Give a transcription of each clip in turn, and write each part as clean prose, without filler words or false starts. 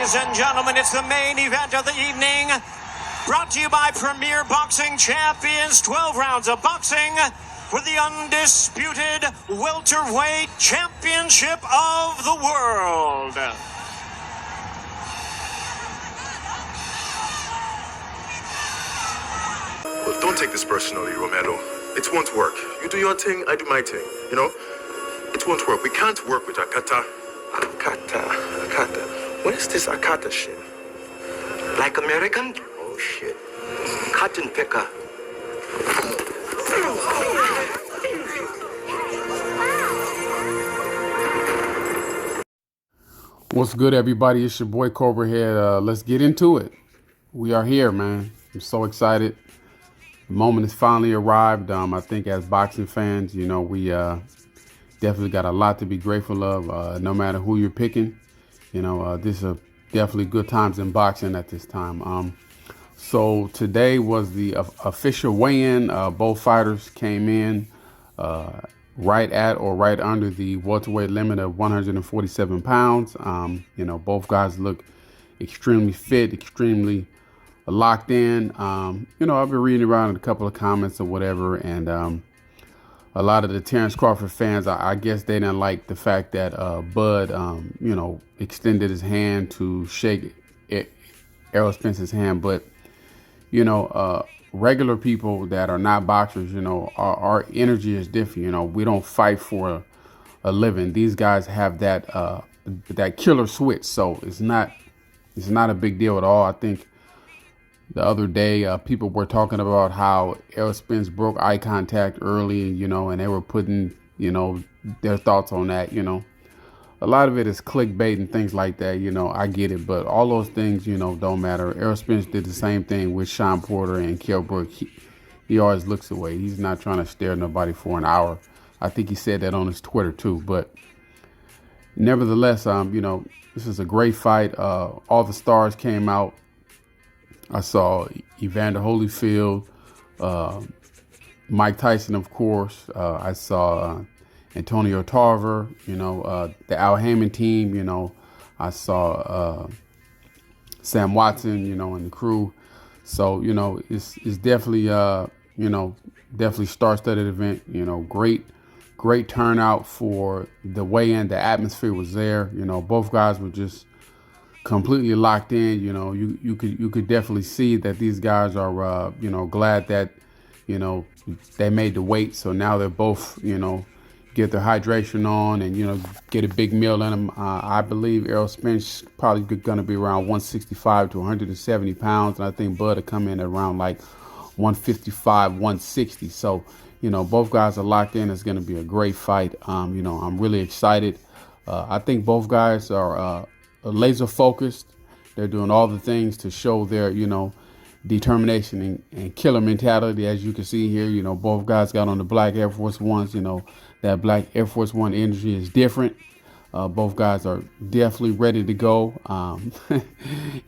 Ladies and gentlemen, it's the main event of the evening. Brought to you by Premier Boxing Champions. 12 rounds of boxing for the Undisputed Welterweight Championship of the World. Well, don't take this personally, Romero. It won't work. You do your thing, I do my thing. You know? It won't work. We can't work with Akata. Akata. What is this Akata shit? Like American? Oh, shit. Cotton picker. What's good, everybody? It's your boy Cobra here. Let's get into it. We are here, man. I'm so excited. The moment has finally arrived. I think as boxing fans, you know, we definitely got a lot to be grateful of. No matter who you're picking, you know, this is definitely good times in boxing at this time. So today was the official weigh-in. Both fighters came in right at or right under the welterweight limit of 147 pounds. You know, both guys look extremely fit, extremely locked in. You know, I've been reading around a couple of comments or whatever, and a lot of the Terence Crawford fans, I guess they didn't like the fact that Bud, you know, extended his hand to shake Errol Spence's hand. But, you know, regular people that are not boxers, you know, our energy is different. You know, we don't fight for a living. These guys have that that killer switch, so it's not a big deal at all. I think the other day, people were talking about how Errol Spence broke eye contact early, you know, and they were putting, you know, their thoughts on that. You know, a lot of it is clickbait and things like that. You know, I get it, but all those things, you know, don't matter. Errol Spence did the same thing with Sean Porter and Kell Brook. He always looks away. He's not trying to stare at nobody for an hour. I think he said that on his Twitter too. But nevertheless, you know, this is a great fight. All the stars came out. I saw Evander Holyfield, Mike Tyson, of course. I saw Antonio Tarver, you know, the Al Heyman team, you know. I saw Sam Watson, you know, and the crew. So, you know, it's definitely, you know, definitely star-studded event. You know, great turnout for the weigh-in. The atmosphere was there. You know, both guys were just completely locked in. You know, you could definitely see that these guys are you know, glad that, you know, they made the weight. So now they're both, you know, get their hydration on and, you know, get a big meal in them. I believe Errol Spence probably going to be around 165 to 170 pounds, and I think Bud will come in at around like 155, 160. So, you know, both guys are locked in. It's going to be a great fight. You know, I'm really excited. I think both guys are laser focused. They're doing all the things to show their, you know, determination and killer mentality. As you can see here, you know, both guys got on the black Air Force Ones. You know, that black Air Force One energy is different. Both guys are definitely ready to go.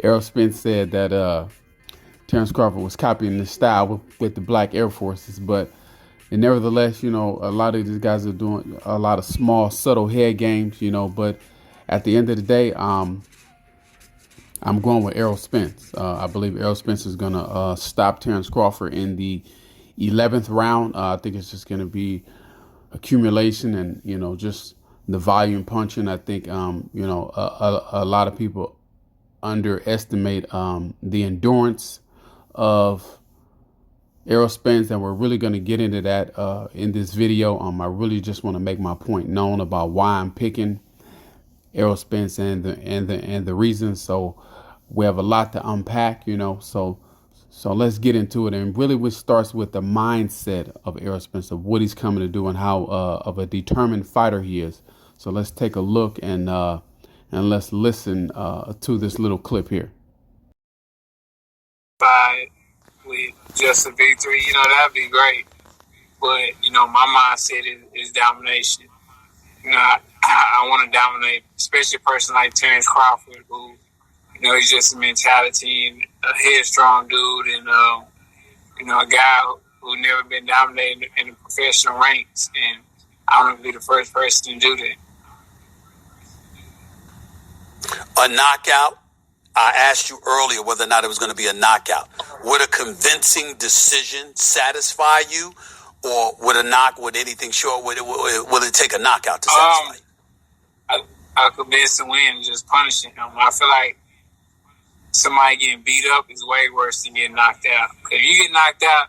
Errol Spence said that Terence Crawford was copying the style with the black Air Forces, but nevertheless, you know, a lot of these guys are doing a lot of small, subtle head games, you know, but at the end of the day, I'm going with Errol Spence. I believe Errol Spence is going to stop Terence Crawford in the 11th round. I think it's just going to be accumulation and, you know, just the volume punching. I think, you know, a lot of people underestimate the endurance of Errol Spence, and we're really going to get into that in this video. I really just want to make my point known about why I'm picking Errol Spence and the reasons. So we have a lot to unpack, you know. So let's get into it. And really, what starts with the mindset of Errol Spence, of what he's coming to do and how of a determined fighter he is. So let's take a look and let's listen to this little clip here. Fight with just a victory, you know, that'd be great. But you know, my mindset is domination. You know, I want to dominate, especially a person like Terence Crawford, who, you know, he's just a mentality and a headstrong dude, and you know, a guy who never been dominated in the professional ranks, and I want to be the first person to do that. A knockout I asked you earlier whether or not it was going to be a knockout. Would a convincing decision satisfy you, or would anything short? Will it take a knockout to satisfy you? I convinced to win and just punishing him. I feel like somebody getting beat up is way worse than getting knocked out. If you get knocked out,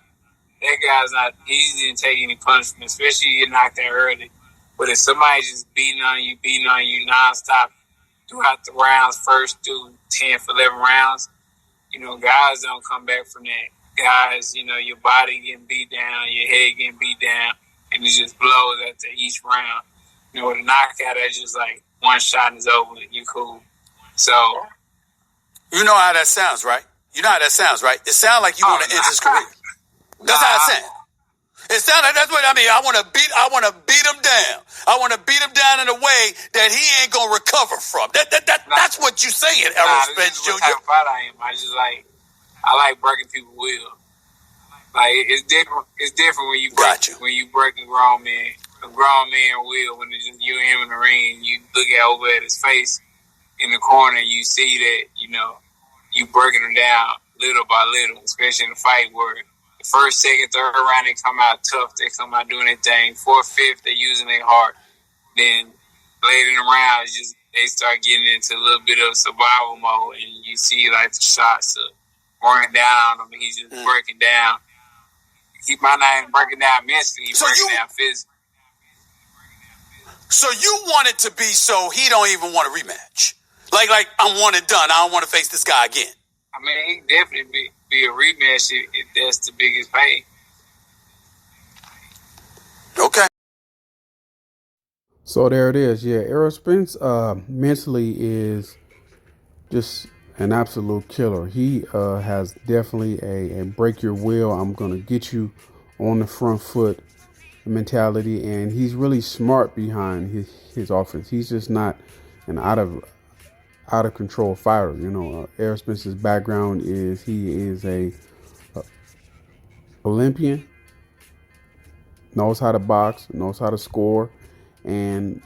that guy's he didn't take any punishment, especially if you get knocked out early. But if somebody just beating on you nonstop throughout the rounds, first through 10 for 11 rounds, guys don't come back from that. Guys, your body getting beat down, your head getting beat down, and it just blows after each round. With a knockout, that's just like one shot and it's over, you cool. So, you know how that sounds, right? You know how that sounds, right? It sounds like you want to end his career. That's how it sounds. It sounds like that's what I mean. I want to beat him down. I want to beat him down in a way that he ain't gonna recover from. That's what you saying, Errol Spence Jr. That's what type of fight I am. I like breaking people's will. Like it's different. It's different when you break a grown man will, when it's just you and him in the ring. You look over at his face in the corner, you see that you breaking him down little by little, especially in a fight where the first, second, third round they come out tough, they come out doing their thing. Fourth, fifth, they're using their heart. Then later in the round, they start getting into a little bit of survival mode, and you see like the shots of wearing down on him. He's just breaking down. He might not even breaking down mentally, he's breaking down physically. So you want it to be so he don't even want a rematch. Like I'm one and done. I don't want to face this guy again. I mean, he definitely be a rematch if that's the biggest pain. Okay. So there it is. Yeah, Errol Spence mentally is just an absolute killer. He has definitely a break your will, I'm going to get you on the front foot mentality, and he's really smart behind his offense. He's just not an out of control fighter. Errol Spence's background is he is a Olympian, knows how to box, knows how to score, and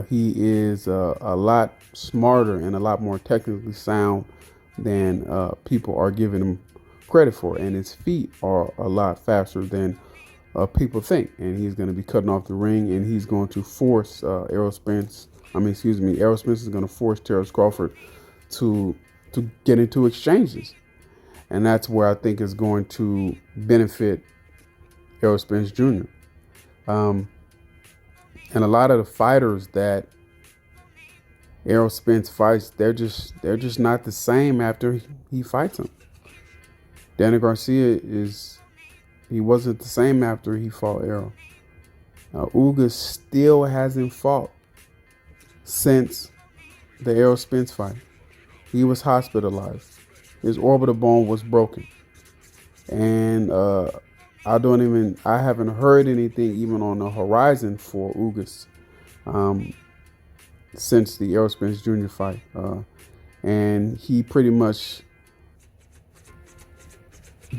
he is a lot smarter and a lot more technically sound than people are giving him credit for, and his feet are a lot faster than people think. And he's going to be cutting off the ring, and he's going to force Errol Spence is going to force Terence Crawford to get into exchanges, and that's where I think is going to benefit Errol Spence Jr. And a lot of the fighters that Errol Spence fights, they're just not the same after he fights him. Danny Garcia he wasn't the same after he fought Errol. Ugas still hasn't fought since the Errol Spence fight. He was hospitalized. His orbital bone was broken. And I haven't heard anything even on the horizon for Ugas since the Errol Spence Jr. fight. And he pretty much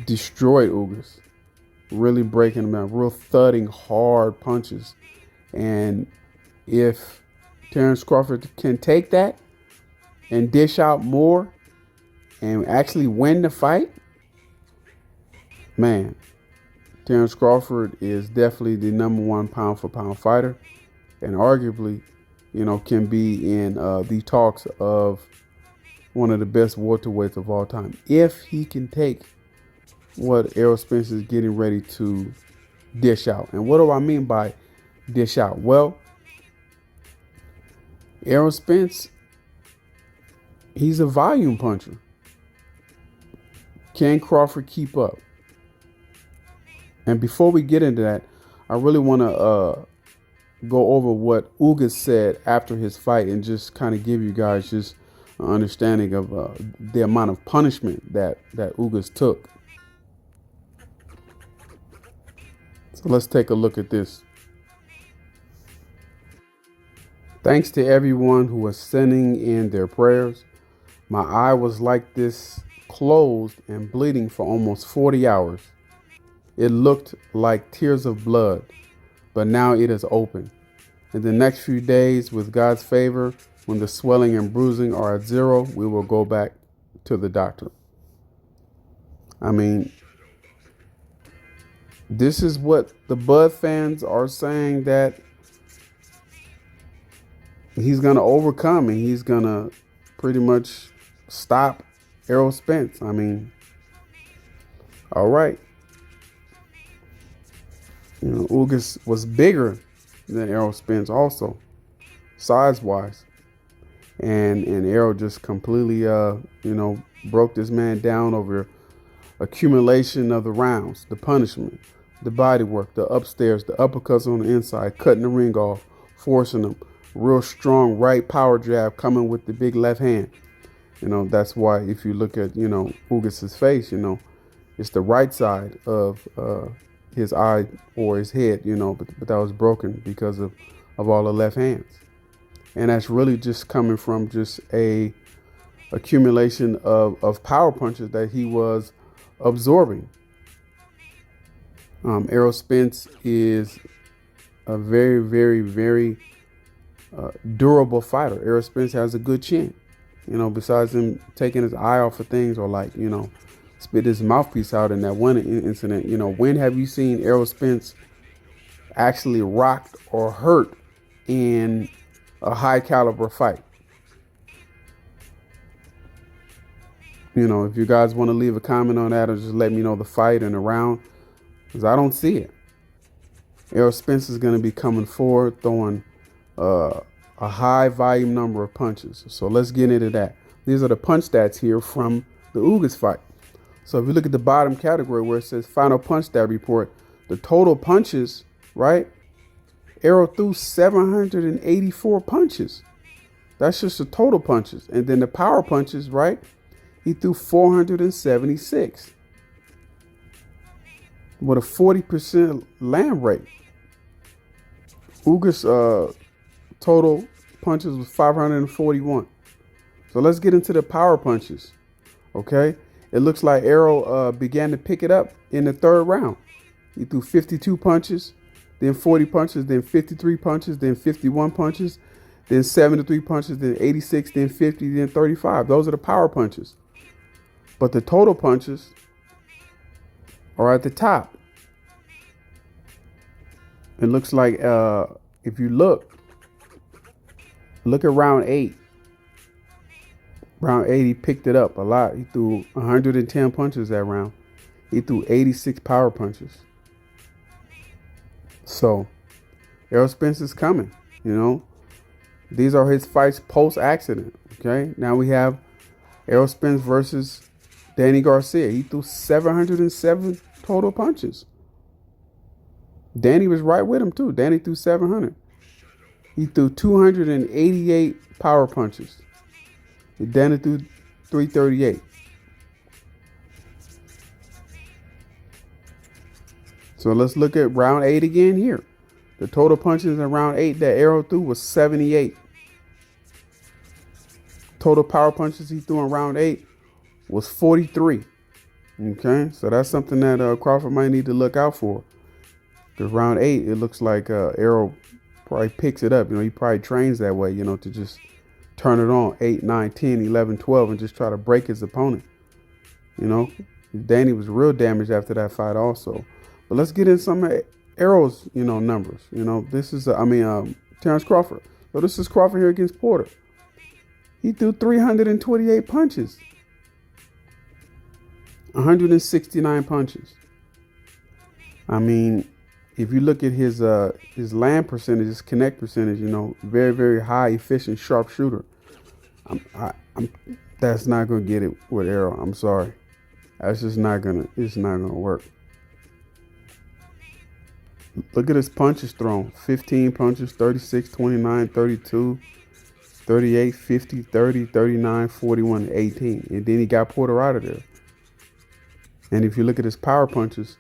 destroyed Ugas, really breaking him down, real thudding, hard punches. And if Terence Crawford can take that and dish out more and actually win the fight, man, Terence Crawford is definitely the number one pound for pound fighter, and arguably, can be in the talks of one of the best welterweights of all time, if he can take what Errol Spence is getting ready to dish out. And what do I mean by dish out? Well, Errol Spence, he's a volume puncher. Can Crawford keep up? And before we get into that, I really want to go over what Ugas said after his fight and just kind of give you guys just an understanding of the amount of punishment that Ugas took. So let's take a look at this. Thanks to everyone who was sending in their prayers. My eye was like this, closed and bleeding for almost 40 hours. It looked like tears of blood, but now it is open. In the next few days, with God's favor, when the swelling and bruising are at zero, we will go back to the doctor. I mean, this is what the Bud fans are saying, that he's going to overcome and he's going to pretty much stop Errol Spence. I mean, all right. You know, Ugas was bigger than Errol Spence also, size-wise. And Errol just completely, broke this man down over accumulation of the rounds, the punishment, the body work, the upstairs, the uppercuts on the inside, cutting the ring off, forcing him. Real strong right power jab coming with the big left hand. You know, that's why if you look at, Ugas's face, it's the right side of his eye or his head, but that was broken because of all the left hands. And that's really just coming from just a accumulation of power punches that he was absorbing. Errol Spence is a very, very, very durable fighter. Errol Spence has a good chin. Besides him taking his eye off of things or spit his mouthpiece out in that one incident. When have you seen Errol Spence actually rocked or hurt in a high caliber fight? If you guys want to leave a comment on that or just let me know the fight and the round, because I don't see it. Errol Spence is going to be coming forward, throwing a high volume number of punches. So let's get into that. These are the punch stats here from the Ugas fight. So if you look at the bottom category where it says final punch stat report, the total punches, right? Errol threw 784 punches. That's just the total punches. And then the power punches, right? He threw 476 with a 40% land rate. Ugas total punches was 541. So let's get into the power punches. Okay. It looks like Errol began to pick it up in the third round. He threw 52 punches, then 40 punches, then 53 punches, then 51 punches, then 73 punches, then 86, then 50, then 35. Those are the power punches. But the total punches are at the top. It looks like if you look at round 8. Round 8, he picked it up a lot. He threw 110 punches that round. He threw 86 power punches. So, Errol Spence is coming, These are his fights post-accident, okay? Now we have Errol Spence versus Danny Garcia. He threw 707 total punches. Danny was right with him, too. Danny threw 700. He threw 288 power punches. Danny threw 338. So let's look at round 8 again here. The total punches in round 8 that Errol threw was 78. Total power punches he threw in round 8 was 43. Okay, so that's something that Crawford might need to look out for. Because round 8, it looks like Errol probably picks it up. He probably trains that way, to just turn it on 8, 9, 10, 11, 12 and just try to break his opponent. Danny was real damaged after that fight also. But let's get in some of Errol's, numbers. This is, Terence Crawford. So this is Crawford here against Porter. He threw 328 punches. 169 punches. If you look at his land percentage, his connect percentage, very, very high, efficient, sharp shooter. That's not gonna get it with Errol. I'm sorry. That's just not gonna. It's not gonna work. Look at his punches thrown. 15 punches, 36, 29, 32, 38, 50, 30, 39, 41, 18. And then he got Porter out of there. And if you look at his power punches,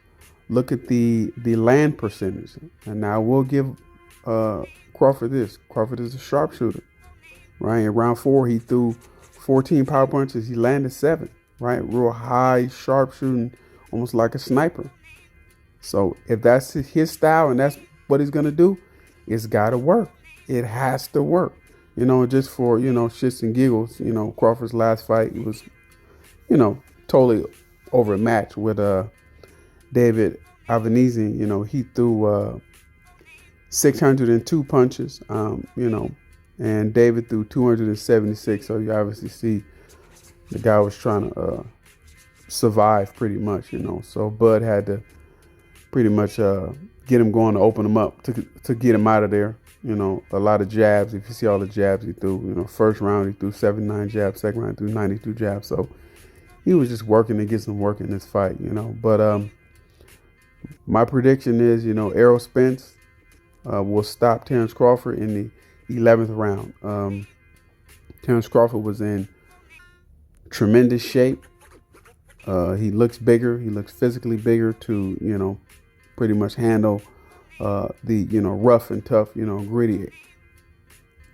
look at the land percentage. And now we'll give Crawford this. Crawford is a sharpshooter, right? In round 4, he threw 14 power punches. He landed 7, right? Real high, sharp shooting, almost like a sniper. So if that's his style and that's what he's going to do, it's got to work. It has to work. Just for, shits and giggles, Crawford's last fight, he was totally overmatched with David Avanesian. He threw 602 punches, and David threw 276. So you obviously see the guy was trying to survive pretty much, So Bud had to pretty much get him going to open him up to get him out of there. A lot of jabs. If you see all the jabs he threw, first round he threw 79 jabs, second round he threw 92 jabs. So he was just working to get some work in this fight, But my prediction is, Errol Spence will stop Terence Crawford in the 11th round. Terence Crawford was in tremendous shape. He looks bigger. He looks physically bigger to, pretty much handle the, rough and tough, gritty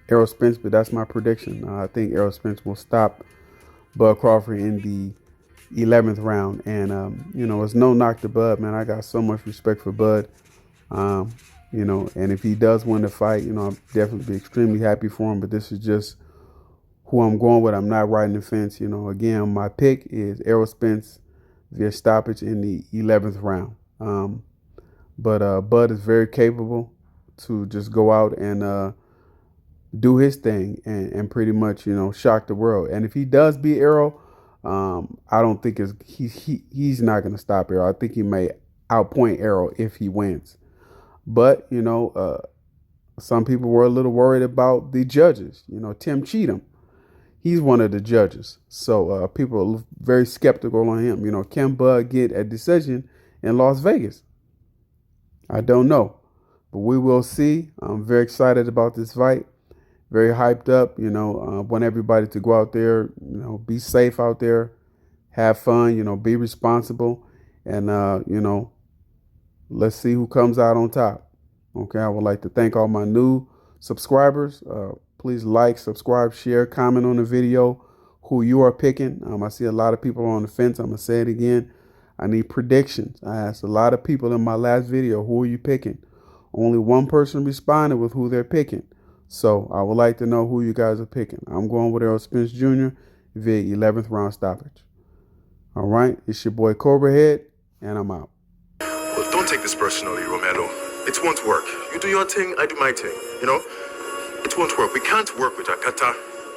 Errol Spence. But that's my prediction. I think Errol Spence will stop Bud Crawford in the 11th round. And, it's no knock to Bud, man. I got so much respect for Bud. And if he does win the fight, I'll definitely be extremely happy for him. But this is just who I'm going with. I'm not riding the fence. Again, my pick is Errol Spence via stoppage in the 11th round. But Bud is very capable to just go out and do his thing and pretty much, shock the world. And if he does beat Errol, I don't think he's not going to stop Errol. I think he may outpoint Errol if he wins. But, some people were a little worried about the judges. Tim Cheatham, he's one of the judges. So people are very skeptical on him. Can Bud get a decision in Las Vegas? I don't know. But we will see. I'm very excited about this fight. Very hyped up. Want everybody to go out there, be safe out there. Have fun, be responsible. And, let's see who comes out on top. Okay, I would like to thank all my new subscribers. Please like, subscribe, share, comment on the video who you are picking. I see a lot of people on the fence. I'm going to say it again. I need predictions. I asked a lot of people in my last video, who are you picking? Only one person responded with who they're picking. So I would like to know who you guys are picking. I'm going with Errol Spence Jr. via 11th round stoppage. All right, it's your boy Cobra Head, and I'm out. Well, don't take this personally, Romelo. It's one's work. You do your thing, I do my thing. It's one's work. We can't work with Akata.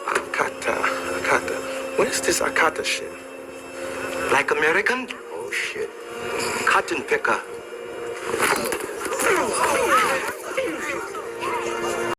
Akata. What is this Akata shit? Black American? Oh, shit. Cotton picker.